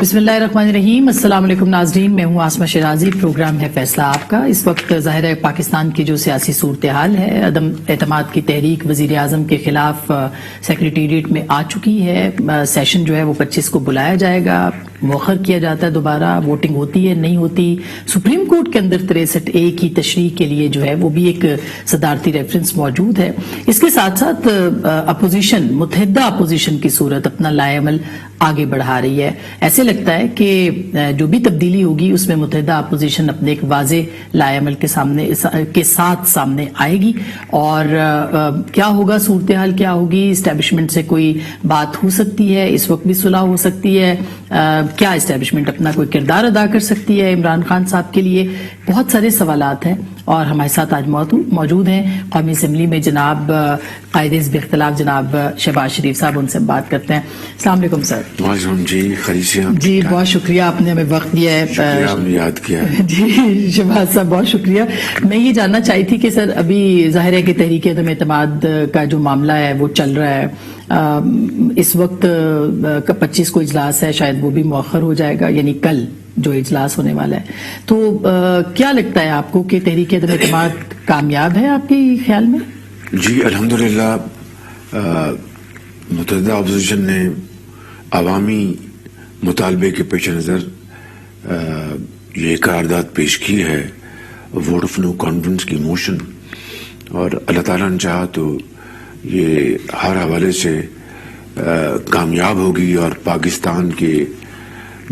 بسم اللہ الرحمن الرحیم. السلام علیکم ناظرین, میں ہوں آسمہ شیرازی. پروگرام ہے فیصلہ آپ کا. اس وقت ظاہر ہے پاکستان کی جو سیاسی صورتحال ہے, عدم اعتماد کی تحریک وزیر اعظم کے خلاف سیکریٹریٹ میں آ چکی ہے. سیشن جو ہے وہ 25 کو بلایا جائے گا, مؤخر کیا جاتا ہے, دوبارہ ووٹنگ ہوتی ہے نہیں ہوتی. سپریم کورٹ کے اندر 63A کی تشریح کے لیے جو ہے وہ بھی ایک صدارتی ریفرنس موجود ہے. اس کے ساتھ ساتھ اپوزیشن, متحدہ اپوزیشن کی صورت اپنا لائے عمل آگے بڑھا رہی ہے. ایسے لگتا ہے کہ جو بھی تبدیلی ہوگی اس میں متحدہ اپوزیشن اپنے ایک واضح لائے عمل کے ساتھ سامنے آئے گی. اور کیا ہوگا, صورتحال کیا ہوگی, اسٹیبلشمنٹ سے کوئی بات ہو سکتی ہے, اس وقت بھی صلح ہو سکتی ہے, کیا اسٹیبلشمنٹ اپنا کوئی کردار ادا کر سکتی ہے عمران خان صاحب کے لیے, بہت سارے سوالات ہیں. اور ہمارے ساتھ آج موجود ہیں قومی اسمبلی میں جناب قائد حزب اختلاف جناب شہباز شریف صاحب, ان سے بات کرتے ہیں. السلام علیکم سر. جی خریشیاں. جی بہت شکریہ, آپ نے ہمیں وقت دیا ہے, آپ نے یاد کیا. جی شہباز صاحب بہت شکریہ. میں یہ جاننا چاہی تھی کہ سر ابھی ظاہر ہے کہ تحریک عدم اعتماد کا جو معاملہ ہے وہ چل رہا ہے. اس وقت 25 کو اجلاس ہے, شاید وہ بھی مؤخر ہو جائے گا, یعنی کل جو اجلاس ہونے والا ہے. تو کیا لگتا ہے آپ کو کہ تحریک عدم اعتماد کامیاب ہے آپ کے خیال میں؟ جی الحمدللہ متحدہ اپوزیشن نے عوامی مطالبے کے پیش نظر یہ قرارداد پیش کی ہے, ووٹ آف نو کانفیڈنس کی موشن, اور اللہ تعالیٰ نے چاہا تو یہ ہر حوالے سے کامیاب ہوگی اور پاکستان کے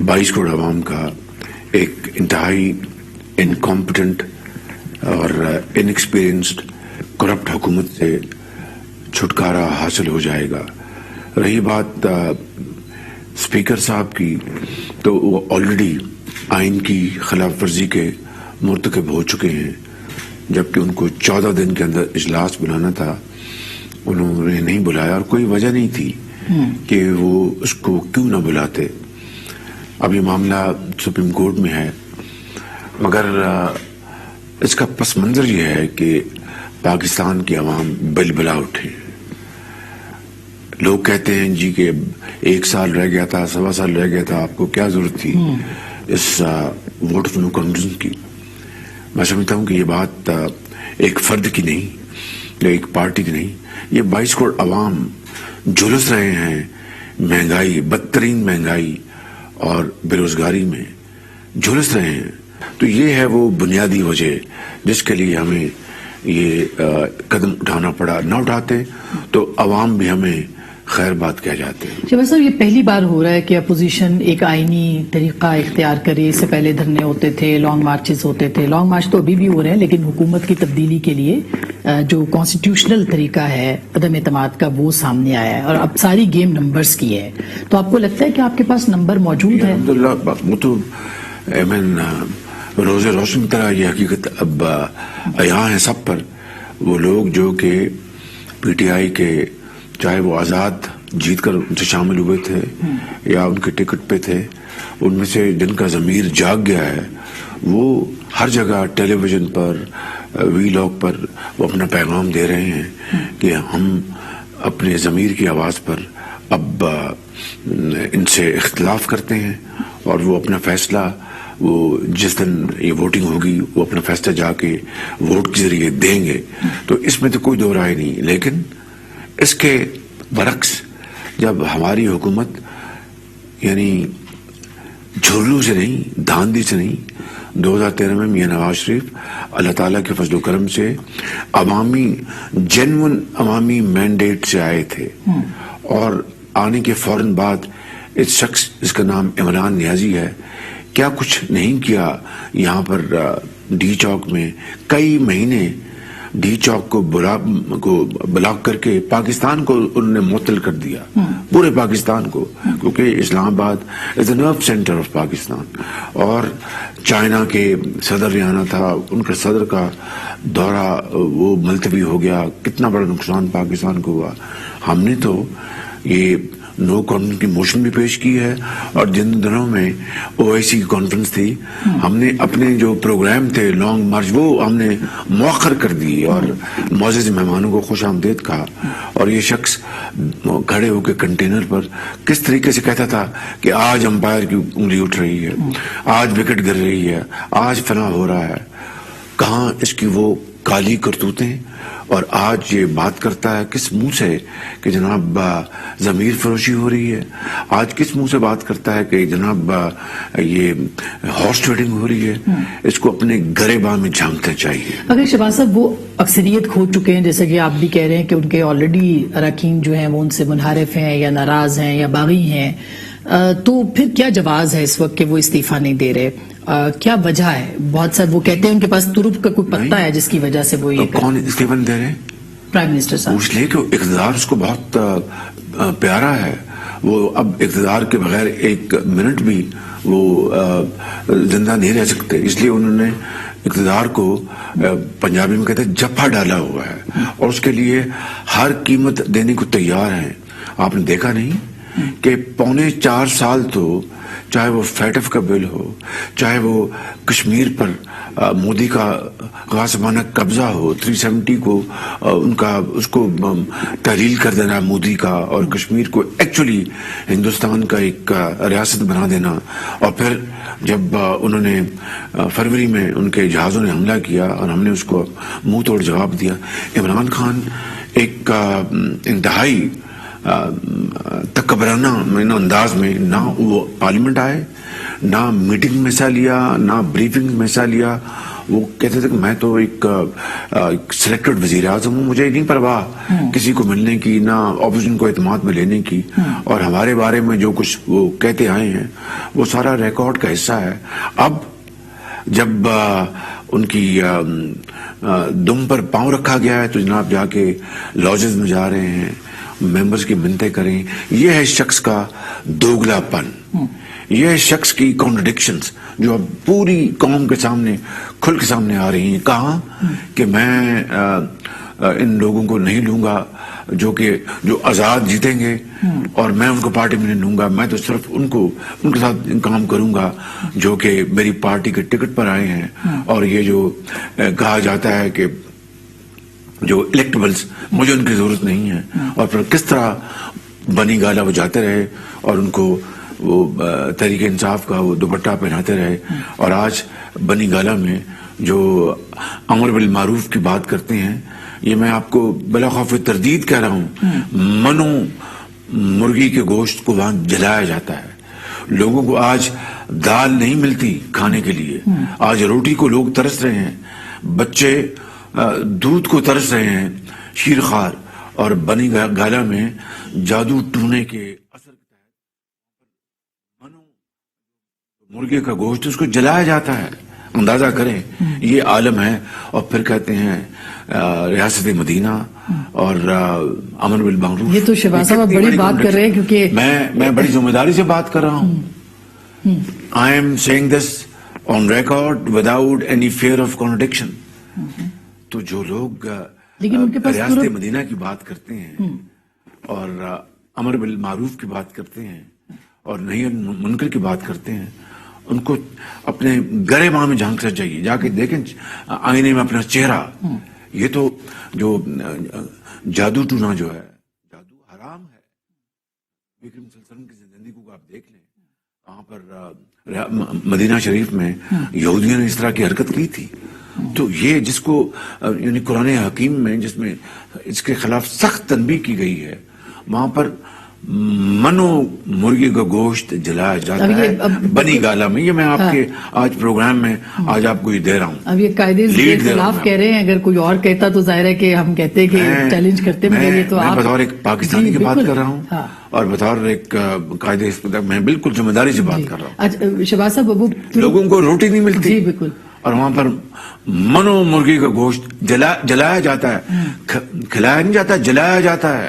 22 کروڑ عوام کا ایک انتہائی انکمپٹنٹ اور انیکسپیرینسڈ کرپٹ حکومت سے چھٹکارا حاصل ہو جائے گا. رہی بات اسپیکر صاحب کی, تو وہ آلریڈی آئین کی خلاف ورزی کے مرتکب ہو چکے ہیں, جبکہ ان کو 14 دن کے اندر اجلاس بلانا تھا, انہوں نے نہیں بلایا, اور کوئی وجہ نہیں تھی کہ وہ اس کو کیوں نہ بلاتے. اب یہ معاملہ سپریم کورٹ میں ہے, مگر اس کا پس منظر یہ ہے کہ پاکستان کی عوام بلبلا اٹھے. لوگ کہتے ہیں جی کہ 1 سال رہ گیا تھا, 1.25 سال رہ گیا تھا, آپ کو کیا ضرورت تھی اس ووٹ آف نو کانفیڈنس کی. میں سمجھتا ہوں کہ یہ بات ایک فرد کی نہیں یا ایک پارٹی کی نہیں, یہ 22 کروڑ عوام جھلس رہے ہیں مہنگائی, بدترین مہنگائی اور بے روزگاری میں جھلس رہے ہیں. تو یہ ہے وہ بنیادی وجہ جس کے لیے ہمیں یہ قدم اٹھانا پڑا. نہ اٹھاتے تو عوام بھی ہمیں خیر بات کہہ جاتے ہیں. شہباز صاحب, یہ پہلی بار ہو رہا ہے کہ اپوزیشن ایک آئینی طریقہ اختیار کرے. اس سے پہلے دھرنے ہوتے تھے, لانگ مارچز ہوتے تھے, لانگ مارچ تو ابھی بھی ہو رہے ہیں, لیکن حکومت کی تبدیلی کے لیے جو کانسٹیٹیوشنل طریقہ ہے عدم اعتماد کا وہ سامنے آیا ہے, اور اب ساری گیم نمبرز کی ہے. تو آپ کو لگتا ہے کہ آپ کے پاس نمبر موجود ہے؟ الحمدللہ وہ تو روز روشن کی طرح یہ حقیقت اب عیاں ہے سب پر. وہ لوگ جو کہ پی ٹی آئی کے, چاہے وہ آزاد جیت کر ان سے شامل ہوئے تھے یا ان کے ٹکٹ پہ تھے, ان میں سے جن کا ضمیر جاگ گیا ہے, وہ ہر جگہ ٹیلی ویژن پر, وی لاگ پر وہ اپنا پیغام دے رہے ہیں کہ ہم اپنے ضمیر کی آواز پر اب ان سے اختلاف کرتے ہیں, اور وہ اپنا فیصلہ وہ جس دن یہ ووٹنگ ہوگی وہ اپنا فیصلہ جا کے ووٹ کے ذریعے دیں گے. تو اس میں تو کوئی دو رائے نہیں. لیکن اس کے برعکس جب ہماری حکومت یعنی جھرلو سے نہیں, دھاندلی سے نہیں, 2013 میں میاں نواز شریف اللہ تعالیٰ کے فضل و کرم سے عوامی جینون عوامی مینڈیٹ سے آئے تھے, اور آنے کے فوراً بعد ایک شخص جس کا نام عمران نیازی ہے, کیا کچھ نہیں کیا یہاں پر ڈی چوک میں. کئی مہینے ڈی چوک کو بلاک کر کے پاکستان کو انہوں نے معطل کر دیا, پورے پاکستان کو, کیونکہ اسلام آباد از اے نرو سینٹر آف پاکستان. اور چائنا کے صدر نے آنا تھا, ان کا صدر کا دورہ وہ ملتوی ہو گیا, کتنا بڑا نقصان پاکستان کو ہوا. ہم نے تو یہ نو کانفیڈنس کی موشن بھی پیش کی ہے، اور جن دنوں میں OIC کی کانفرنس تھی ہم نے اپنے جو پروگرام تھے لانگ مارچ وہ ہم نے مؤخر کر دی اور معزز مہمانوں کو خوش آمدید کہا. اور یہ شخص کھڑے ہو کے کنٹینر پر کس طریقے سے کہتا تھا کہ آج امپائر کی انگلی اٹھ رہی ہے، آج وکٹ گر رہی ہے، آج فلاں ہو رہا ہے. کہاں اس کی وہ کالی کرتوتیں، اور آج یہ بات کرتا ہے کس منہ سے کہ جناب ضمیر فروشی ہو رہی ہے، آج کس منہ سے بات کرتا ہے کہ جناب یہ ہارس ٹریڈنگ ہو رہی ہے. اس کو اپنے گریباں میں جھانکنا چاہیے. اگر شہباز صاحب وہ اکثریت کھو چکے ہیں، جیسا کہ آپ بھی کہہ رہے ہیں کہ ان کے آلریڈی اراکین جو ہیں وہ ان سے منحرف ہیں یا ناراض ہیں یا باغی ہیں، تو پھر کیا جواز ہے اس وقت کہ وہ استعفیٰ نہیں دے رہے؟ کیا وجہ ہے؟ بہت سارے وہ کہتے ہیں ان کے پاس ترپ کا کوئی پتہ ہے جس کی وجہ سے وہ یہ کون استعفیٰ دے رہے ہیں؟ پرائم منسٹر صاحب. پوچھ لے کہ اقتدار اس کو بہت پیارا ہے، وہ اب اقتدار کے بغیر ایک منٹ بھی وہ زندہ نہیں رہ سکتے، اس لیے انہوں نے اقتدار کو پنجابی میں کہتے ہیں جپا ڈالا ہوا ہے، اور اس کے لیے ہر قیمت دینے کو تیار ہیں. آپ نے دیکھا نہیں کہ 4.25 سال تو چاہے وہ فیٹف کا بل ہو، چاہے وہ کشمیر پر مودی کا غاصبانہ قبضہ ہو، 370 کو ان کا اس کو تحلیل کر دینا مودی کا، اور کشمیر کو ایکچولی ہندوستان کا ایک ریاست بنا دینا. اور پھر جب انہوں نے فروری میں ان کے جہازوں نے حملہ کیا اور ہم نے اس کو منہ توڑ جواب دیا. عمران خان ایک انتہائی تکبرانہ انداز میں نہ وہ پارلیمنٹ آئے، نہ میٹنگ میں حصہ لیا، نہ بریفنگ میں حصہ لیا. وہ کہتے تھے کہ میں تو ایک سلیکٹڈ وزیر اعظم ہوں، مجھے نہیں پرواہ کسی کو ملنے کی، نہ اپوزیشن کو اعتماد میں لینے کی، اور ہمارے بارے میں جو کچھ وہ کہتے آئے ہیں وہ سارا ریکارڈ کا حصہ ہے. اب جب ان کی دم پر پاؤں رکھا گیا ہے تو جناب جا کے لاجز میں جا رہے ہیں، ممبرز کی منتیں کریں. یہ ہے شخص کا دوگلا پن، یہ ہے شخص کی کانٹرڈکشنز جو اب پوری قوم کے سامنے کھل کے سامنے آ رہی ہیں. کہاں کہ میں ان لوگوں کو نہیں لوں گا جو آزاد جیتیں گے، اور میں ان کو پارٹی میں نہیں لوں گا. میں تو صرف ان کے ساتھ کام کروں گا جو کہ میری پارٹی کے ٹکٹ پر آئے ہیں. اور یہ جو کہا جاتا ہے کہ جو الیکٹیبلز مجھے ان کی ضرورت نہیں ہے، اور پھر کس طرح بنی گالا وہ جاتے رہے اور ان کو وہ تحریک انصاف کا وہ دوپٹہ پہناتے رہے. اور آج بنی گالا میں جو امر بالمعروف کی بات کرتے ہیں، یہ میں آپ کو بلا خوف تردید کہہ رہا ہوں، منو مرغی کے گوشت کو وہاں جلایا جاتا ہے. لوگوں کو آج دال نہیں ملتی کھانے کے لیے، آج روٹی کو لوگ ترس رہے ہیں، بچے دودھ کو ترس رہے ہیں، شیرخوار. اور بنی گالا میں جادو ٹونے کے اثر کے تحت مرغے کا گوشت اس کو جلایا جاتا ہے. اندازہ کریں یہ عالم ہے. اور پھر کہتے ہیں ریاست مدینہ اور امر بالمعروف. یہ تو شہباز صاحب بڑی بات کر رہے ہیں، کیونکہ میں بڑی ذمہ داری سے بات کر رہا ہوں. I am saying this on record without any fear of contradiction. تو جو لوگ ریاست مدینہ کی بات کرتے ہیں اور امر بالمعروف کی بات کرتے ہیں اور نہی عن منکر کی بات کرتے ہیں، ان کو اپنے گریباں میں جھانکنا چاہیے. جا کے دیکھیں آئینے میں اپنا چہرہ. یہ تو جو جادو ٹونا جو ہے، جادو حرام ہے. وکرم صلی اللہ علیہ وسلم کی زندگی کو آپ دیکھ لیں، وہاں پر مدینہ شریف میں یہودیوں نے اس طرح کی حرکت کی تھی. تو یہ جس کو یعنی قرآن حکیم میں جس میں اس کے خلاف سخت تنبیہ کی گئی ہے، وہاں پر منو مرغی کا گوشت جلایا جاتا ہے بنی گالا میں. یہ میں آپ کے آج پروگرام میں آج آپ کو یہ دے رہا ہوں. اب یہ قاعدے کے خلاف کہہ رہے ہیں، اگر کوئی اور کہتا تو ظاہر ہے کہ ہم کہتے کہ چیلنج کرتے. میں بطور ایک پاکستانی کی بات کر رہا ہوں اور بطور ایک قاعدے میں بالکل ذمہ داری سے بات کر رہا ہوں. شہباز صاحب وہ لوگوں کو روٹی نہیں ملتی. جی بالکل. اور وہاں پر منو مرغی کا گوشت جلایا جاتا ہے، کھلایا نہیں جاتا، جلایا جاتا ہے.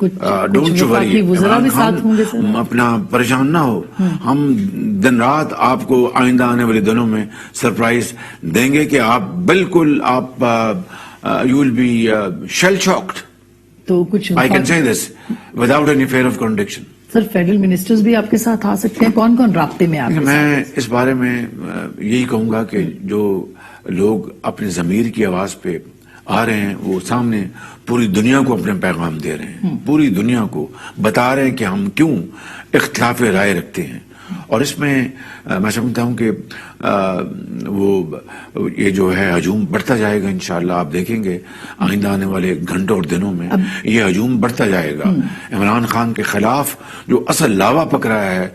ڈونٹ یو وری، وزراء بھی ساتھ ہوں گے سر؟ اپنا پریشان نہ ہو، ہم دن رات آپ کو آئندہ آنے والے دنوں میں سرپرائز دیں گے کہ آپ بالکل آپ you will be shall shocked. تو کچھ I can say this without any fear of contradiction. Sir federal ministers بھی آپ کے ساتھ آ سکتے ہیں، کون کون رابطے میں آپ کے میں اس بارے میں یہی کہوں گا کہ جو لوگ اپنے ضمیر کی آواز پہ آ رہے ہیں وہ سامنے پوری دنیا کو اپنے پیغام دے رہے ہیں، پوری دنیا کو بتا رہے ہیں کہ ہم کیوں اختلاف رائے رکھتے ہیں. اور اس میں میں سمجھتا ہوں کہ وہ یہ جو ہے ہجوم بڑھتا جائے گا انشاءاللہ. آپ دیکھیں گے آئندہ آنے والے گھنٹوں اور دنوں میں یہ ہجوم بڑھتا جائے گا. عمران خان کے خلاف جو اصل لاوا پک رہا ہے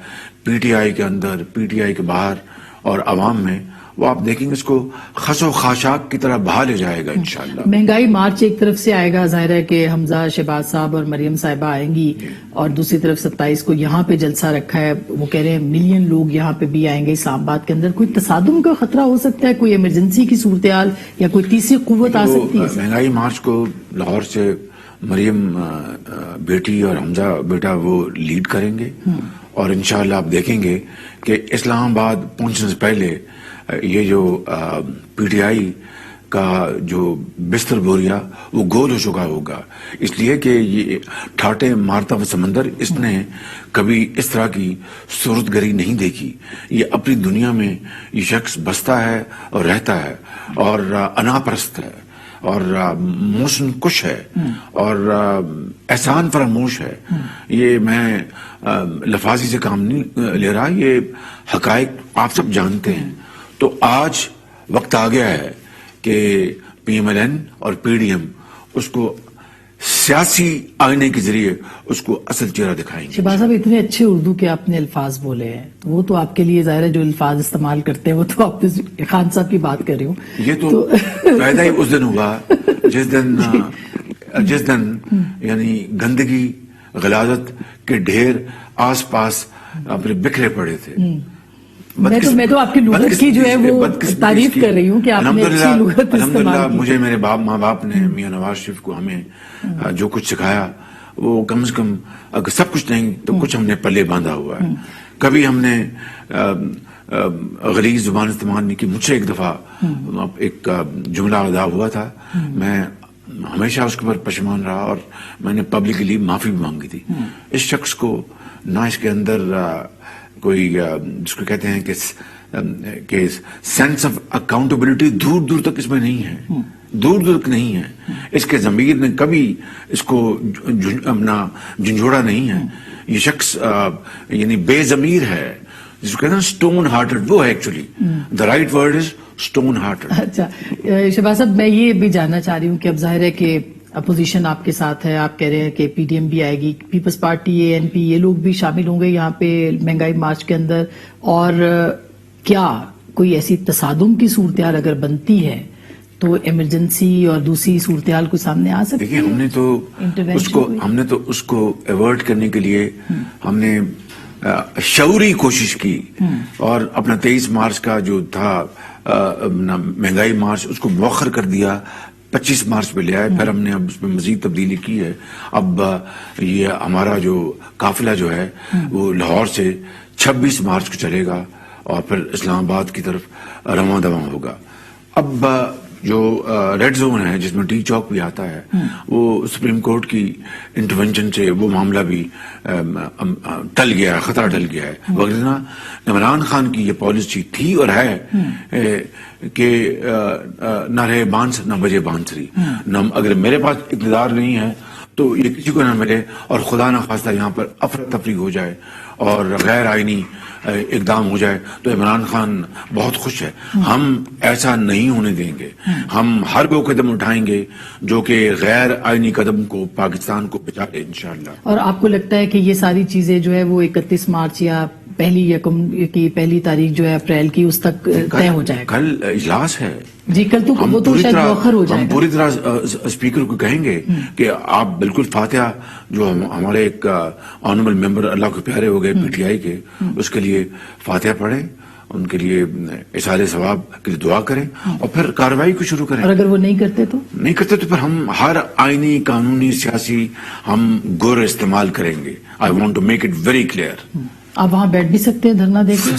پی ٹی آئی کے اندر، پی ٹی آئی کے باہر اور عوام میں، وہ آپ دیکھیں گے اس کو خس و خاشاک کی طرح بہا لے جائے گا انشاءاللہ. مہنگائی مارچ ایک طرف سے آئے گا، ظاہر ہے کہ حمزہ شہباز صاحب اور مریم صاحبہ آئیں گی، اور دوسری طرف 27 کو یہاں پہ جلسہ رکھا ہے، وہ کہہ رہے ہیں ملین لوگ یہاں پہ بھی آئیں گے اسلام آباد کے اندر. کوئی تصادم کا خطرہ ہو سکتا ہے، کوئی ایمرجنسی کی صورتحال یا کوئی تیسری قوت آ سکتی ہے؟ مہنگائی مارچ کو لاہور سے مریم بیٹی اور حمزہ بیٹا وہ لیڈ کریں گے، اور انشاءاللہ آپ دیکھیں گے کہ اسلام آباد پہنچنے سے پہلے یہ جو پی ٹی آئی کا جو بستر بوریا وہ گول ہو چکا ہوگا. اس لیے کہ یہ ٹھاٹے مارتا ہوا سمندر، اس نے کبھی اس طرح کی صورت گری نہیں دیکھی. یہ اپنی دنیا میں یہ شخص بستا ہے اور رہتا ہے، اور انا پرست ہے، اور موسن کش ہے، اور احسان فراموش ہے. یہ میں لفاظی سے کام نہیں لے رہا، یہ حقائق آپ سب جانتے ہیں. تو آج وقت آ گیا ہے کہ پی ایم ایل این اور پی ڈی ایم اس کو سیاسی آئینے کے ذریعے اس کو اصل چہرہ دکھائیں گے. شہباز صاحب اتنے اچھے اردو کے آپ نے الفاظ بولے ہیں، وہ تو آپ کے لیے ظاہر ہے جو الفاظ استعمال کرتے ہیں وہ تو آپ خان صاحب کی بات کر رہی ہوں. یہ تو پیدا ہی اس دن ہوا جس دن یعنی گندگی غلاظت کے ڈھیر آس پاس اپنے بکھرے پڑے تھے. میں تو آپ کی لغت کی جو ہے وہ تعریف کر رہی ہوں کہ آپ نے اچھی لغت الحمدللہ. مجھے میرے ماں باپ نے، میاں نواز شریف کو، ہمیں جو کچھ سکھایا وہ کم از کم اگر سب کچھ نہیں تو کچھ ہم نے پلے باندھا ہوا ہے. کبھی ہم نے غلیظ زبان استعمال نہیں کی. مجھ سے ایک دفعہ ایک جملہ ادا ہوا تھا، میں ہمیشہ اس کے اوپر پشیمان رہا اور میں نے پبلکلی معافی بھی مانگی تھی. اس شخص کو نہ اس کے اندر کوئی جس کو کہتے ہیں کہ سینس آف اکاؤنٹیبلٹی دور دور تک اس میں نہیں ہے، دور دور تک نہیں ہے. اس کے ضمیر نے کبھی اس کو اپنا جھنجھوڑا نہیں ہے. یہ شخص یعنی بے ضمیر ہے، جس کو کہتے ہیں اسٹون ہارٹڈ. وہ ہے actually the right word is stone hearted. اچھا شہباز صاحب، میں یہ بھی جاننا چاہ رہی ہوں کہ اب ظاہر ہے کہ اپوزیشن آپ کے ساتھ ہے، آپ کہہ رہے ہیں کہ پی ڈی ایم بھی آئے گی، پیپلز پارٹی، اے این پی، یہ لوگ بھی شامل ہوں گے یہاں پہ مہنگائی مارچ کے اندر. اور کیا کوئی ایسی تصادم کی صورتحال اگر بنتی ہے تو ایمرجنسی اور دوسری صورتحال کو سامنے آ سکتی ہے؟ دیکھیے ہم نے تو اس کو ایورٹ کرنے کے لیے ہم نے شعوری کوشش کی، اور اپنا 23 مارچ کا جو تھا مہنگائی مارچ اس کو مؤخر کر دیا، 25 مارچ پہ لے آئے. پھر ہم نے اب اس میں مزید تبدیلی کی ہے. اب یہ ہمارا جو قافلہ جو ہے وہ لاہور سے 26 مارچ کو چلے گا اور پھر اسلام آباد کی طرف رواں دواں ہوگا. اب جو ریڈ زون ہے جس میں ٹی چوک بھی آتا ہے، وہ سپریم کورٹ کی انٹرونشن سے وہ معاملہ بھی ٹل گیا ہے، خطرہ ٹل گیا ہے. وغیرہ عمران خان کی یہ پالیسی تھی اور ہے کہ نہ رہے بانس نہ بجے بانسری. اگر میرے پاس اقتدار نہیں ہے تو یہ کسی کو نہ ملے، اور خدا نہ خواستہ یہاں پر افراتفری ہو جائے اور غیر آئینی اقدام ہو جائے تو عمران خان بہت خوش ہے. ہم ایسا نہیں ہونے دیں گے. ہم ہر وہ قدم اٹھائیں گے جو کہ غیر آئینی قدم کو پاکستان کو بچا لے انشاءاللہ. اور آپ کو لگتا ہے کہ یہ ساری چیزیں جو ہے وہ 31 مارچ یا پہلی تاریخ جو ہے اپریل کی اس تک طے ہو جائے گا؟ کل اجلاس ہے جی، کل تو وہ تو شاید مؤخر ہو جائے گا. ہم پوری طرح اسپیکر کو کہیں گے کہ آپ بالکل فاتحہ جو ہمارے ایک آنریبل ممبر اللہ کو پیارے ہو گئے پی ٹی آئی کے، اس کے لیے فاتحہ پڑھیں ان کے لیے اظہار ثواب کے لیے دعا کریں اور پھر کارروائی کو شروع کریں. اور اگر وہ نہیں کرتے تو پھر ہم ہر آئینی قانونی سیاسی ہم گر استعمال کریں گے. I want to make it very clear. آپ وہاں بیٹھ بھی سکتے ہیں دھرنا دے کے؟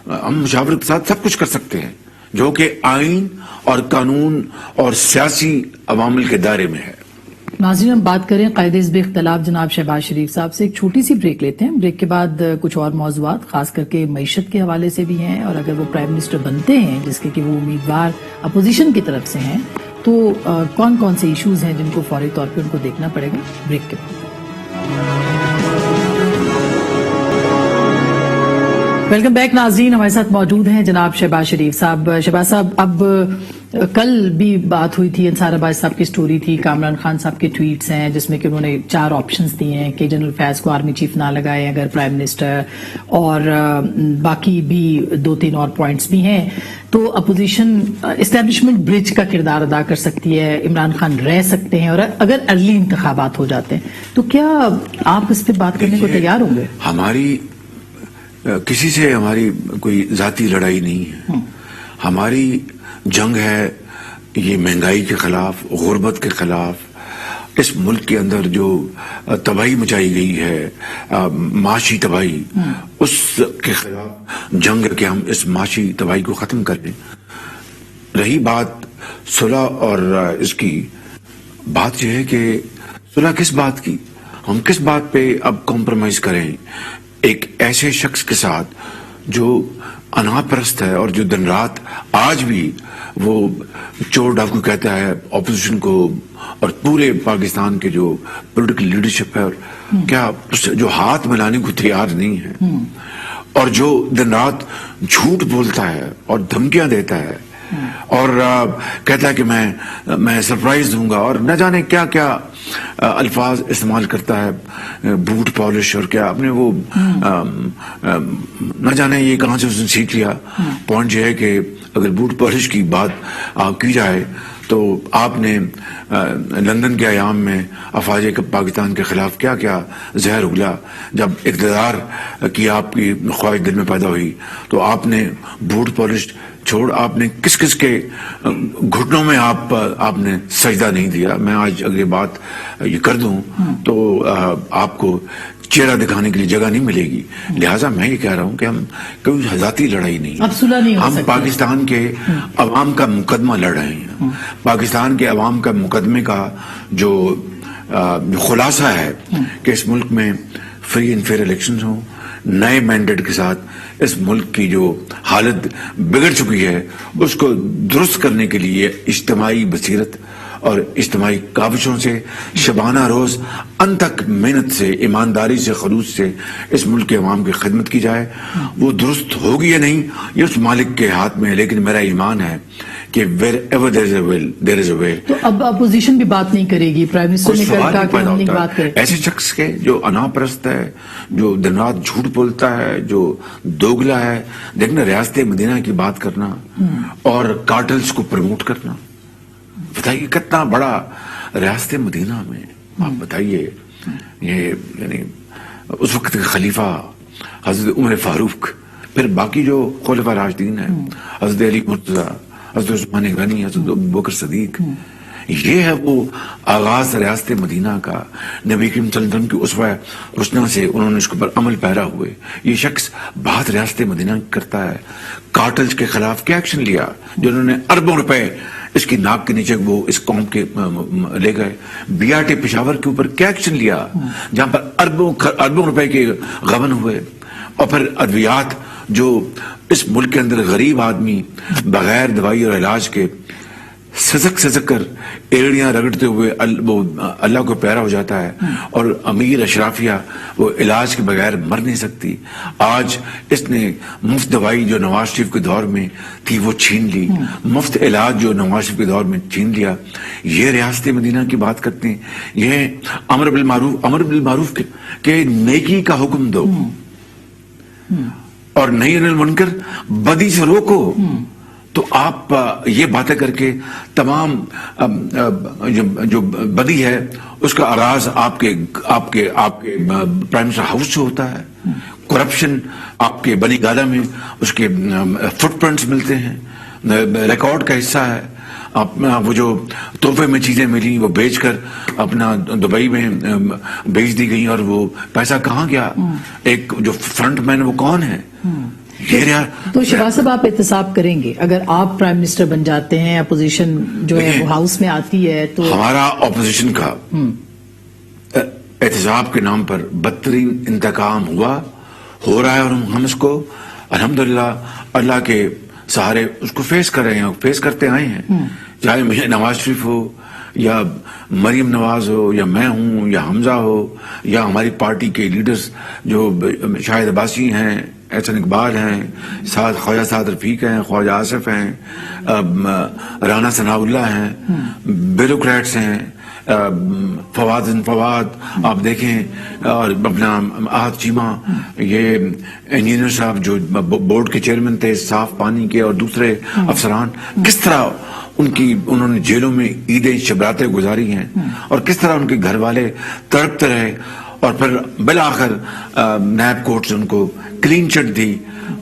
ہم مشاورت کے ساتھ سب کچھ کر سکتے ہیں جو کہ آئین اور قانون اور سیاسی عوامل کے دائرے میں ہے. ناظرین، ہم بات کریں قائد حزب اختلاف جناب شہباز شریف صاحب سے. ایک چھوٹی سی بریک لیتے ہیں. بریک کے بعد کچھ اور موضوعات خاص کر کے معیشت کے حوالے سے بھی ہیں، اور اگر وہ پرائم منسٹر بنتے ہیں جس کے کہ وہ امیدوار اپوزیشن کی طرف سے ہیں تو کون کون سے ایشوز ہیں جن کو فوری طور پہ ان کو دیکھنا پڑے گا. بریک کے بعد ویلکم بیک. ناظرین، ہمارے ساتھ موجود ہیں جناب شہباز شریف صاحب. شہباز صاحب، اب کل بھی بات ہوئی تھی، انصار عباس صاحب کی سٹوری تھی، کامران خان صاحب کے ٹویٹس ہیں جس میں کہ انہوں نے 4 آپشنز دیے ہیں کہ جنرل فیض کو آرمی چیف نہ لگائے اگر پرائم منسٹر، اور باقی بھی 2-3 اور پوائنٹس بھی ہیں. تو اپوزیشن اسٹیبلشمنٹ برج کا کردار ادا کر سکتی ہے، عمران خان رہ سکتے ہیں، اور اگر ارلی انتخابات ہو جاتے ہیں تو کیا آپ اس پہ بات کرنے کو تیار ہوں گے؟ ہماری کسی سے ہماری کوئی ذاتی لڑائی نہیں ہے. ہماری جنگ ہے یہ مہنگائی کے خلاف، غربت کے خلاف، اس ملک کے اندر جو تباہی مچائی گئی ہے، معاشی تباہی، اس کے خلاف جنگ ہے کہ ہم اس معاشی تباہی کو ختم کر دیں. رہی بات صلح اور اس کی بات یہ ہے کہ صلح کس بات کی، ہم کس بات پہ اب کمپرومائز کریں ایک ایسے شخص کے ساتھ جو انا پرست ہے اور جو دن رات آج بھی وہ چور ڈاکو کہتا ہے اپوزیشن کو اور پورے پاکستان کے جو پولیٹیکل لیڈرشپ ہے، اور کیا جو ہاتھ ملانے کو تیار نہیں ہے، اور جو دن رات جھوٹ بولتا ہے اور دھمکیاں دیتا ہے اور کہتا ہے کہ میں سرپرائز دوں گا، اور نہ جانے کیا کیا الفاظ استعمال کرتا ہے، بوٹ پالش اور کیا اپنے وہ نہ جانے یہ کہاں سے اس نے سیکھ لیا. پوائنٹ یہ ہے کہ اگر بوٹ پالش کی بات کی جائے تو آپ نے لندن کے ایام میں افواج پاکستان کے خلاف کیا کیا زہر اگلا. جب اقتدار کی آپ کی خواہش دل میں پیدا ہوئی تو آپ نے بوٹ پالش چھوڑ، آپ نے کس کس کے گھٹنوں میں آپ نے سجدہ نہیں دیا. میں آج اگر یہ بات یہ کر دوں تو آپ کو چہرہ دکھانے کے لیے جگہ نہیں ملے گی. لہٰذا میں یہ کہہ رہا ہوں کہ ہم کوئی ذاتی لڑائی نہیں، ہم پاکستان کے عوام کا مقدمہ لڑ رہے ہیں. پاکستان کے عوام کا مقدمے کا جو خلاصہ ہے کہ اس ملک میں فری اینڈ فیئر الیکشنز ہوں، نئے مینڈیٹ کے ساتھ اس ملک کی جو حالت بگڑ چکی ہے اس کو درست کرنے کے لیے اجتماعی بصیرت اور اجتماعی کاوشوں سے شبانہ روز انتھک محنت سے، ایمانداری سے، خلوص سے اس ملک کے عوام کی خدمت کی جائے. وہ درست ہوگی یا نہیں یہ اس مالک کے ہاتھ میں ہے، لیکن میرا ایمان ہے کہ wherever there is a will there is a way. تو اب اپوزیشن بھی بات نہیں کرے گی، پرائم منسٹر نے کہا کہ ہم نہیں بات کریں. ایسے شخص کے جو انا پرست ہے، جو دن رات جھوٹ بولتا ہے، جو دوگلا ہے. دیکھنا ریاست مدینہ کی بات کرنا اور کارٹلز کو پروموٹ کرنا، بتائیے کتنا بڑا ریاست مدینہ میں آپ بتائیے. یہ یعنی اس وقت کے خلیفہ حضرت عمر فاروق، پھر باقی جو خلفاء راشدین ہیں، حضرت علی مرتضیٰ، حضرت عثمان غنی، حضرت ابوبکر صدیق، یہ ہے وہ آغاز ریاست مدینہ کا. نبی کریم صلی اللہ علیہ وسلم کی اسوہ حسنہ سے انہوں نے اس کے اوپر عمل پیرا ہوئے. یہ شخص بات ریاست مدینہ کرتا ہے. کارٹلز کے خلاف کیا ایکشن لیا، جنہوں نے اربوں روپے اس کی ناک کے نیچے وہ اس قوم کے لے گئے. BRT پشاور کے اوپر کیا ایکشن لیا جہاں پر اربوں روپے کے غبن ہوئے. اور پھر ادویات جو اس ملک کے اندر غریب آدمی بغیر دوائی اور علاج کے سزک کر ایڑیاں رگڑتے ہوئے وہ اللہ کو پیارا ہو جاتا ہے، اور امیر اشرافیہ وہ علاج کے بغیر مر نہیں سکتی. آج اس نے مفت دوائی جو نواز شریف کے دور میں تھی وہ چھین لی، مفت علاج جو نواز شریف کے دور میں چھین لیا. یہ ریاست مدینہ کی بات کرتے ہیں. یہ امر بالمعروف کہ نیکی کا حکم دو اور نہی عن المنکر، بدی سے روکو. تو آپ یہ باتیں کر کے تمام جو بدی ہے اس کا آغاز آپ کے پرائم منسٹر ہاؤس سے ہوتا ہے. کرپشن آپ کے بنی گالا میں اس کے فٹ پرنٹس ملتے ہیں، ریکارڈ کا حصہ ہے. وہ جو تحفے میں چیزیں ملی وہ بیچ کر اپنا دبئی میں بیچ دی گئی، اور وہ پیسہ کہاں گیا؟ ایک جو فرنٹ مین وہ کون ہے؟ تو شہباز صاحب آپ احتساب کریں گے اگر آپ پرائم منسٹر بن جاتے ہیں، اپوزیشن جو ہے وہ ہاؤس میں آتی ہے تو؟ ہمارا اپوزیشن کا احتساب کے نام پر بدترین انتقام ہو رہا ہے، اور ہم اس کو الحمدللہ اللہ کے سہارے اس کو فیس کر رہے ہیں، فیس کرتے آئے ہیں. چاہے مجھے نواز شریف ہو یا مریم نواز ہو یا میں ہوں یا حمزہ ہو یا ہماری پارٹی کے لیڈرز جو شاہد عباسی ہیں، احسن اقبال ہیں، خواجہ سعد رفیق ہیں، خواجہ آصف ہیں، رانا ثناء اللہ ہیں، بیوروکریٹس ہیں، فواد آپ دیکھیں، اور اپنا آہد چیمہ، یہ انجینئر صاحب جو بورڈ کے چیئرمین تھے صاف پانی کے، اور دوسرے افسران، کس طرح انہوں نے جیلوں میں عیدیں شبراتیں گزاری ہیں، اور کس طرح ان کے گھر والے تڑپتے رہے، اور پھر بالآخر نیب کورٹ سے ان کو کلین چٹ دی.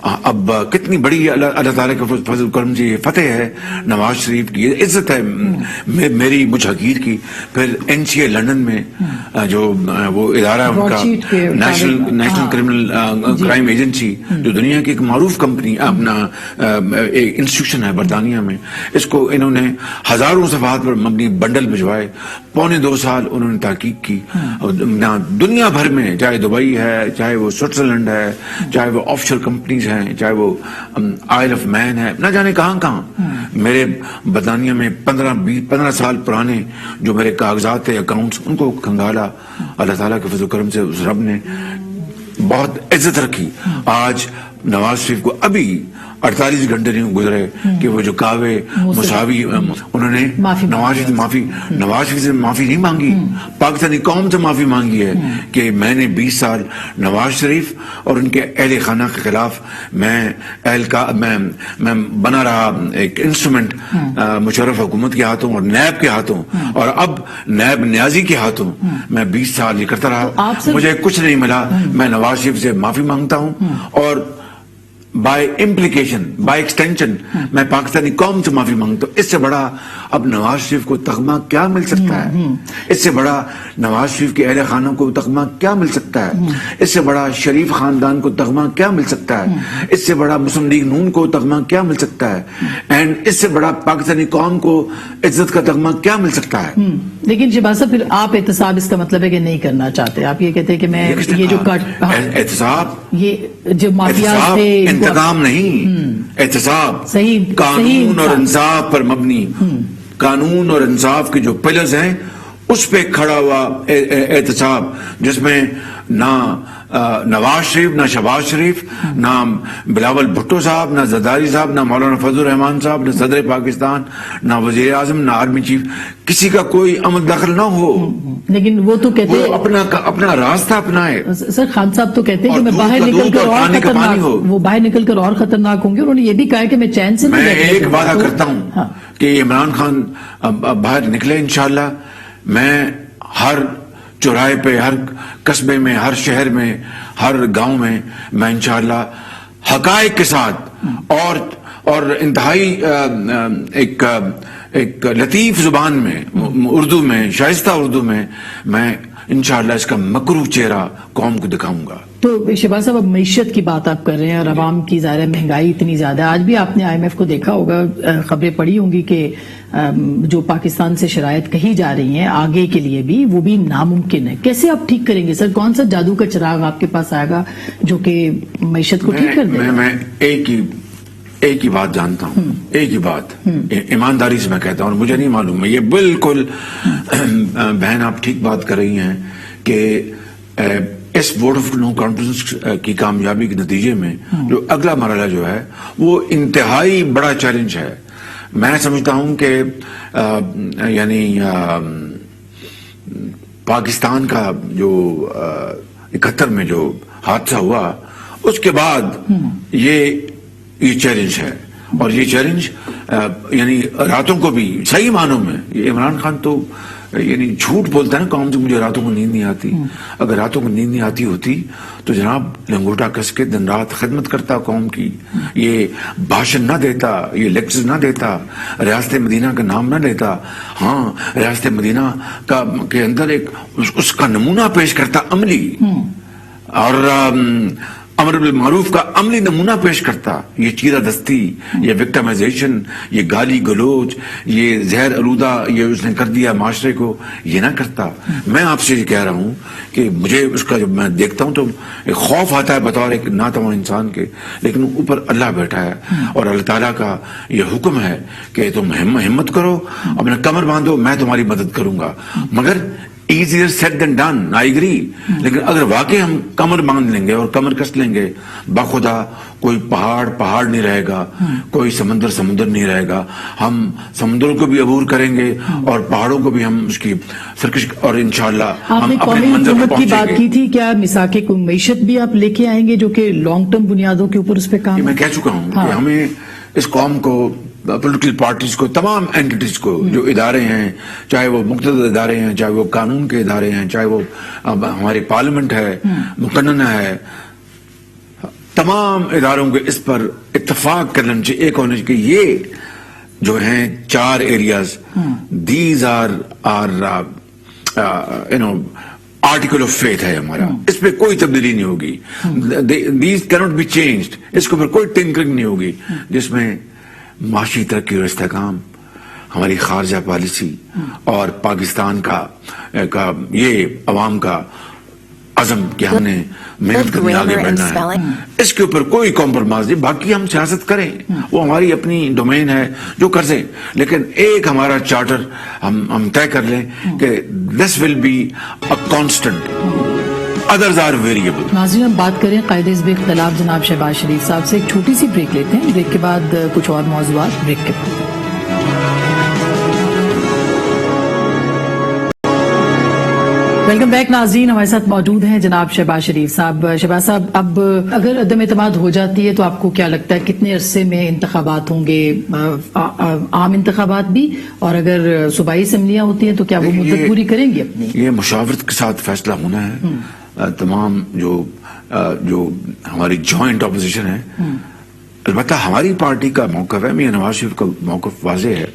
اب کتنی بڑی اللہ تعالیٰ کے فضل کرم سے یہ فتح ہے نواز شریف کی، یہ عزت ہے میری مجھ حقیر کی. پھر NCA لندن میں جو وہ ادارہ ان کا نیشنل کرمنل کرائم ایجنسی، جو دنیا کی ایک معروف کمپنی اپنا انسٹیٹیوشن ہے برطانیہ میں، اس کو انہوں نے ہزاروں صفحات پر مبنی بنڈل بھجوائے، 1.25 سال انہوں نے تحقیق کی. دنیا بھر میں چاہے دبئی ہے، چاہے وہ سوئٹزرلینڈ ہے، چاہے وہ آف شور کمپنیز ہیں، چاہے وہ آئل آف مین ہے، نہ جانے کہاں میرے برطانیہ میں 15 سال پرانے جو میرے کاغذات تھے، اکاؤنٹس، ان کو کھنگالا. اللہ تعالیٰ کے فضل و کرم سے اس رب نے بہت عزت رکھی. آج نواز شریف کو ابھی 48 گھنٹے نہیں گزرے کہ وہ جو کاوے مساوی انہوں نے نواز شریف سے معافی نہیں مانگی، پاکستانی قوم سے معافی مانگی ہے کہ میں نے 20 سال نواز شریف اور ان کے اہل خانہ کے خلاف میں بنا رہا ایک انسٹرومنٹ مشرف حکومت کے ہاتھوں اور نیب کے ہاتھوں، اور اب نیب نیازی کے ہاتھوں میں 20 سال یہ کرتا رہا، مجھے کچھ نہیں ملا. میں نواز شریف سے معافی مانگتا ہوں، اور بائی امپلیکیشن، بائی ایکسٹینشن میں پاکستانی قوم سے معافی مانگتا ہوں. اس سے بڑا اب نواز شریف کو تغمہ کیا مل سکتا ہے؟ اس سے بڑا نواز شریف کے اہل خانوں کو تغمہ کیا مل سکتا ہے؟ اس سے بڑا شریف خاندان کو تغمہ کیا مل سکتا ہے؟ اس سے بڑا مسلم لیگ نون کو تغمہ کیا مل سکتا ہے؟ اینڈ اس سے بڑا پاکستانی قوم کو عزت کا تغمہ کیا مل سکتا ہے؟ لیکن شہباز صاحب پھر آپ احتساب اس کا مطلب ہے کہ نہیں کرنا چاہتے، آپ یہ کہتے ہیں کہ میں یہ جو احتساب، یہ جو مافیاز تھے، انتقام نہیں، احتساب قانون اور انصاف پر مبنی، قانون اور انصاف کے جو پلرز ہیں اس پہ کھڑا ہوا احتساب، جس میں نہ نواز شریف، نہ شہباز شریف، نہ بلاول بھٹو صاحب، نہ زرداری صاحب، نہ مولانا فضل الرحمان صاحب، نہ صدر پاکستان، نہ وزیر اعظم، نہ آرمی چیف، کسی کا کوئی عمل دخل نہ ہو. لیکن وہ تو کہتے ہیں اپنا راستہ اپنائے. سر خان صاحب تو کہتے ہیں کہ میں باہر نکل کر اور خطرناک، وہ باہر نکل کر اور خطرناک ہوں گے. انہوں نے یہ بھی کہا کہ میں چین سے میں ایک وعدہ کرتا ہوں کہ عمران خان باہر نکلے انشاءاللہ، میں ہر چوراہے پہ، ہر قصبے میں، ہر شہر میں، ہر گاؤں میں انشاءاللہ حقائق کے ساتھ اور انتہائی ایک لطیف زبان میں، اردو میں، شائستہ اردو میں انشاءاللہ اس کا مکروہ چہرہ قوم کو دکھاؤں گا. تو شہباز صاحب اب معیشت کی بات آپ کر رہے ہیں اور عوام کی ظاہر مہنگائی اتنی زیادہ ہے. آج بھی آپ نے IMF کو دیکھا ہوگا، خبریں پڑھی ہوں گی کہ جو پاکستان سے شرائط کہی جا رہی ہیں آگے کے لیے بھی، وہ بھی ناممکن ہے. کیسے آپ ٹھیک کریں گے سر؟ کون سا جادو کا چراغ آپ کے پاس آئے گا جو کہ معیشت کو ٹھیک کر دے گا؟ میں ایک ہی بات جانتا ہوں، ایک ہی بات ایمانداری سے میں کہتا ہوں، اور مجھے نہیں معلوم، یہ بالکل بہن آپ ٹھیک بات کر رہی ہیں کہ اس ووٹ آف نو کانفیڈنس کی کامیابی کے نتیجے میں جو اگلا مرحلہ جو ہے وہ انتہائی بڑا چیلنج ہے. میں سمجھتا ہوں کہ یعنی پاکستان کا جو 71 میں جو حادثہ ہوا اس کے بعد یہ چیلنج ہے، اور یہ چیلنج یعنی راتوں کو بھی صحیح معنوں میں، عمران خان تو یعنی جھوٹ بولتا ہے نا قوم سے مجھے راتوں کو نیند نہیں آتی. اگر راتوں کو نیند نہیں آتی ہوتی تو جناب لنگوٹا کس کے دن رات خدمت کرتا قوم کی, یہ بھاشن نہ دیتا, یہ لیکچر نہ دیتا, ریاست مدینہ کا نام نہ لیتا. ہاں, ریاست مدینہ کے اندر ایک اس کا نمونہ پیش کرتا عملی, اور امر بالمعروف کا عملی نمونہ پیش کرتا. یہ چیرہ دستی, یہ وکٹمائزیشن, یہ گالی گلوچ, یہ زہر آلودہ یہ اس نے کر دیا معاشرے کو, یہ نہ کرتا. میں آپ سے یہ کہہ رہا ہوں کہ مجھے اس کا جب میں دیکھتا ہوں تو ایک خوف آتا ہے بطور ایک ناتواں انسان کے, لیکن اوپر اللہ بیٹھا ہے اور اللہ تعالیٰ کا یہ حکم ہے کہ تم ہمت کرو, اپنا کمر باندھو, میں تمہاری مدد کروں گا. مگر easier said than done, I agree. لیکن اگر واقعی ہم کمر باندھ لیں گے اور کمر کس لیں گے, بخدا کوئی پہاڑ نہیں رہے گا, کوئی سمندر نہیں رہے گا. ہم سمندروں کو بھی عبور کریں گے اور پہاڑوں کو بھی ہم اس کی سرکش, اور انشاءاللہ ہم اپنے منزل پر کی بات پہنچیں کی گے. تھی, کیا میثاق معیشت بھی آپ لے کے آئیں گے جو کہ لانگ ٹرم بنیادوں کے اوپر اس پہ کام؟ میں کہہ چکا ہوں کہ ہمیں اس قوم کو, پولیٹیکل پارٹیز کو, تمام اینٹیز کو, جو ادارے ہیں, چاہے وہ مقتدر ادارے ہیں, چاہے وہ قانون کے ادارے ہیں, چاہے وہ ہماری پارلیمنٹ ہے, مقننہ ہے, تمام اداروں کے اس پر اتفاق کرنا چاہیے, ایک ہونے چاہیے. یہ جو ہیں 4 areas, these are article of faith ہے ہمارا, اس پہ کوئی تبدیلی نہیں ہوگی. دیز کینٹ بی چینجڈ, اس کے اوپر کوئی ٹنکرنگ نہیں ہوگی, جس میں معاشی ترقی اور استحکام, ہماری خارجہ پالیسی اور پاکستان کا یہ عوام کا عزم کہ ہم نے محنت کرنے آگے بڑھنا ہے, اس کے اوپر کوئی کمپرومائز نہیں. باقی ہم سیاست کریں, وہ ہماری اپنی ڈومین ہے, جو کر دیں, لیکن ایک ہمارا چارٹر ہم طے کر لیں کہ this will be a constant, others are variable. ناظرین, ہم بات کریں قائد حزب اختلاف جناب شہباز شریف صاحب سے. ایک چھوٹی سی بریک لیتے ہیں, بریک کے بعد کچھ اور موضوعات. بریک کے بعد ویلکم بیک. ناظرین, ہمارے ساتھ موجود ہیں جناب شہباز شریف صاحب. شہباز صاحب, اب اگر عدم اعتماد ہو جاتی ہے تو آپ کو کیا لگتا ہے کتنے عرصے میں انتخابات ہوں گے, عام انتخابات بھی, اور اگر صوبائی اسمبلیاں ہوتی ہیں تو کیا وہ مدت پوری کریں گے اپنی؟ یہ مشاورت کے ساتھ فیصلہ ہونا ہے. تمام جو ہماری جوائنٹ اپوزیشن ہے, البتہ ہماری پارٹی کا موقف ہے, میاں نواز شریف کا موقف واضح ہے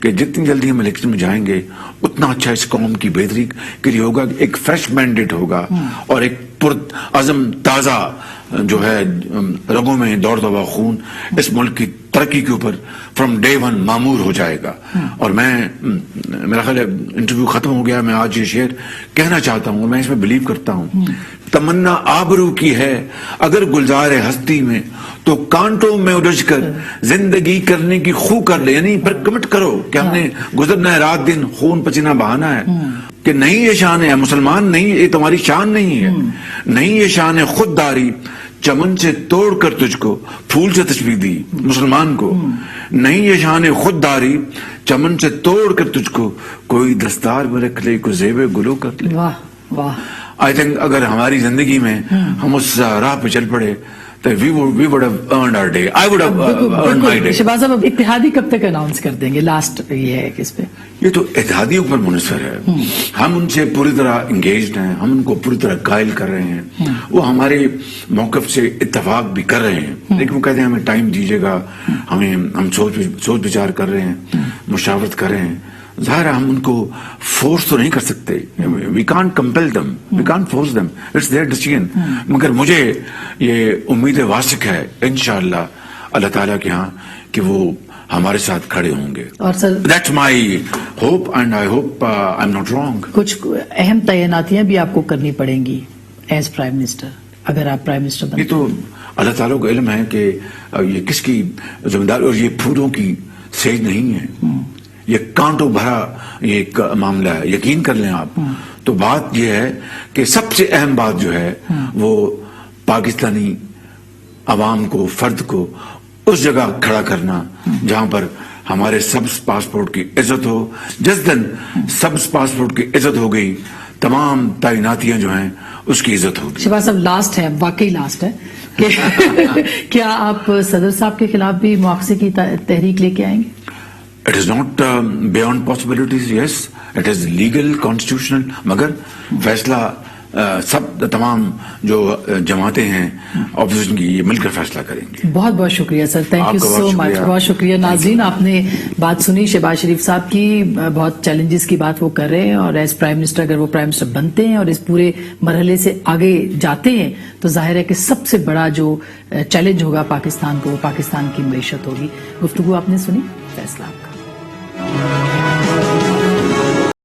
کہ جتنی جلدی ہم الیکشن میں جائیں گے اتنا اچھا اس قوم کی بہتری کے لیے ہوگا. ایک فریش مینڈیٹ ہوگا اور ایک پرعزم تازہ جو ہے رگوں میں دوڑتا ہوا خون اس ملک کی ترقی کے اوپر فرام ڈے ون معمور ہو جائے گا. اور میرا خیال ہے انٹرویو ختم ہو گیا, میں آج یہ شعر کہنا چاہتا ہوں, میں اس میں بلیو کرتا ہوں. تمنا آبرو کی ہے اگر گلزار ہستی میں, تو کانٹوں میں الجھ کر زندگی کرنے کی خو کر لے. یعنی پر کمٹ کرو کہ ہم نے گزرنا ہے رات دن, خون پسینہ بہانا ہے, کہ نہیں یہ شان ہے مسلمان, نہیں یہ تمہاری شان نہیں ہے, نہیں یہ شان ہے خود داری, چمن سے توڑ کر تجھ کو پھول سے تشبیہ دی مسلمان کو, نہیں یہ شان ہے خود داری, چمن سے توڑ کر تجھ کو کوئی دستار میں رکھ لے, کوئی زیب گلو کر لے. واہ واہ. آئی تھنک اگر ہماری زندگی میں ہم اس راہ پہ چل پڑے تو we would have earned our day. I would have earned my day. Shahbaz صاحب, اتحادی کب تک اناؤنس کر دیں گے؟ لاسٹ یہ ہے کہ اس پہ یہ تو اتحادیوں پر منحصر ہے. ہم ان سے پوری طرح انگیجڈ ہیں, ہم ان کو پوری طرح قائل کر رہے ہیں, وہ ہمارے موقف سے اتفاق بھی کر رہے ہیں, لیکن وہ کہتے ہیں ہمیں ٹائم دیجیے گا, ہم سوچ بچار کر رہے ہیں, مشاورت کر رہے ہیں. ظاہر ہے ہم ان کو فورس تو نہیں کر سکتے, we can't compel them, we can't force them, it's their decision. مگر مجھے یہ امید واثق ہے انشاءاللہ اللہ تعالیٰ کے ہاں کہ وہ ہمارے ساتھ کھڑے ہوں گے. اور sir, that's my hope and I hope I am not wrong. کچھ اہم تعیناتیاں بھی آپ کو کرنی پڑیں گی ایز پرائم منسٹر, اگر آپ پرائم منسٹر بنتے. یہ تو اللہ تعالیٰ کو علم ہے کہ یہ کس کی ذمہ داری, اور یہ پھولوں کی سیج نہیں ہے, یہ کانٹوں بھرا یہ ایک معاملہ ہے, یقین کر لیں آپ. تو بات یہ ہے کہ سب سے اہم بات جو ہے وہ پاکستانی عوام کو, فرد کو اس جگہ کھڑا کرنا جہاں پر ہمارے سبز پاسپورٹ کی عزت ہو. جس دن سبز پاسپورٹ کی عزت ہو گئی, تمام تعیناتیاں جو ہیں اس کی عزت ہوگی. شہباز صاحب, لاسٹ ہے, واقعی لاسٹ ہے, کہ کیا آپ صدر صاحب کے خلاف بھی مواخذے کی تحریک لے کے آئیں گے؟ It is not beyond possibilities, yes. It is legal, constitutional. مگر فیصلہ سب تمام جو جماعتیں ہیں اپوزیشن کی یہ مل کر فیصلہ کریں گے. بہت بہت شکریہ سر. تھینک یو سو مچ. بہت شکریہ. ناظرین آپ نے بات سنی شہباز شریف صاحب کی. بہت چیلنجز کی بات وہ کر رہے ہیں اور ایز پرائم منسٹر اگر وہ پرائم منسٹر بنتے ہیں اور اس پورے مرحلے سے آگے جاتے ہیں تو ظاہر ہے کہ سب سے بڑا جو چیلنج ہوگا پاکستان کو وہ پاکستان کی معیشت ہوگی. گفتگو آپ نے سنی. فیصلہ آپ کا.